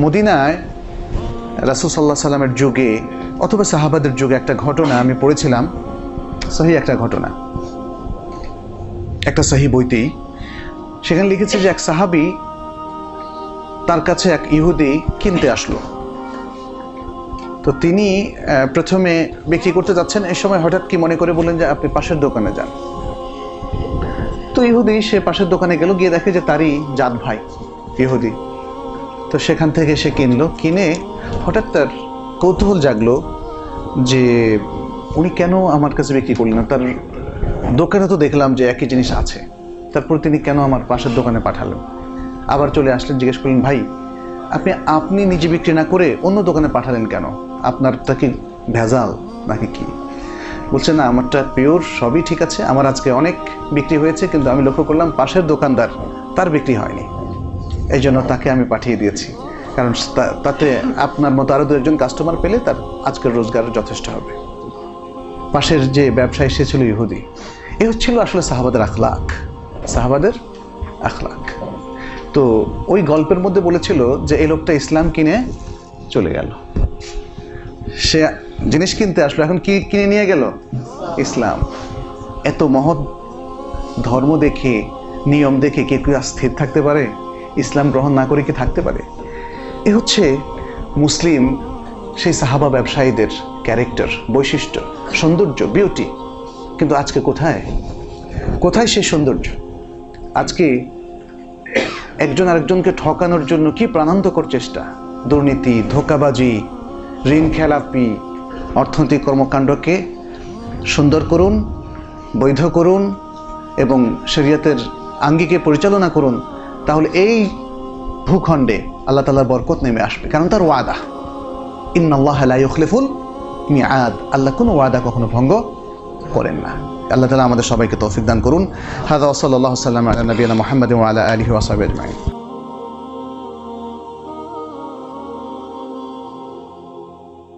মদিনায় রাসূল সাল্লাল্লাহু আলাইহি সাল্লামের যুগে অথবা সাহাবাদের যুগে একটা ঘটনা আমি পড়েছিলাম, সহিহ একটা ঘটনা, একটা সহিহ বইতেই। সেখানে লিখেছে যে এক সাহাবী, তার কাছে এক ইহুদি কিনতে আসলো। তো তিনি প্রথমে বিক্রি করতে যাচ্ছেন, এই সময় হঠাৎ কি মনে করে বললেন যে আপনি পাশের দোকানে যান। তো ইহুদি সে পাশের দোকানে গেল, গিয়ে দেখে যে তারই জাত ভাই ইহুদি। তো সেখান থেকে সে কিনলো, কিনে হঠাৎ তার কৌতূহল জাগলো যে উনি কেন আমার কাছে বিক্রি করলেন না, তার দোকানে তো দেখলাম যে একই জিনিস আছে, তারপর তিনি কেন আমার পাশের দোকানে পাঠালেন। আবার চলে আসলেন, জিজ্ঞেস করলেন, ভাই আপনি নিজে বিক্রি না করে অন্য দোকানে পাঠালেন কেন? আপনারটা কি ভেজাল নাকি কি? বলছে না, আমারটা পিওর, সবই ঠিক আছে, আমার আজকে অনেক বিক্রি হয়েছে, কিন্তু আমি লক্ষ্য করলাম পাশের দোকানদার তার বিক্রি হয়নি, এই জন্য তাকে আমি পাঠিয়ে দিয়েছি, কারণ তাতে আপনার মতো আরও দু একজন কাস্টমার পেলে তার আজকের রোজগার যথেষ্ট হবে। পাশের যে ব্যবসায়ী সে ছিল ইহুদি। এ হচ্ছিল আসলে সাহাবাদের আখলাক, সাহাবাদের আখলাক। তো ওই গল্পের মধ্যে বলেছিল যে এই লোকটা ইসলাম কিনে চলে গেল, সে জিনিস কিনতে আসলো, এখন কি কিনে নিয়ে গেল? ইসলাম। এত মহৎ ধর্ম দেখে, নিয়ম দেখে কে কেউ স্থির থাকতে পারে? ইসলাম গ্রহণ না করে কি থাকতে পারে? এ হচ্ছে মুসলিম সেই সাহাবা ব্যবসায়ীদের ক্যারেক্টার, বৈশিষ্ট্য, সৌন্দর্য, বিউটি। কিন্তু আজকে কোথায় কোথায় সেই সৌন্দর্য? আজকে একজন আরেকজনকে ঠকানোর জন্য কি প্রাণান্তকর চেষ্টা, দুর্নীতি, ধোঁকাবাজি, ঋণ খেলাপি, অর্থনৈতিক কর্মকাণ্ডকে সুন্দর করুন, বৈধ করুন এবং শরীয়তের আঙ্গিকে পরিচালনা করুন, তাহলে এই ভূখণ্ডে আল্লাহ তাআলার বরকত নেমে আসবে, কারণ তার ওয়াদা, ইন্নাল্লাহা লা ইউখলিফুল মিআদ, আল্লাহ কোনো ওয়াদা কখনো ভঙ্গ করেন না। আল্লাহ তাআলা আমাদের সবাইকে তৌফিক দান করুন। হাযা ওয়া সাল্লাল্লাহু সাল্লাম আলা নবিয়িনা মুহাম্মাদিন ওয়া আলা আলিহি ওয়া সাহবিহি আজমাইন।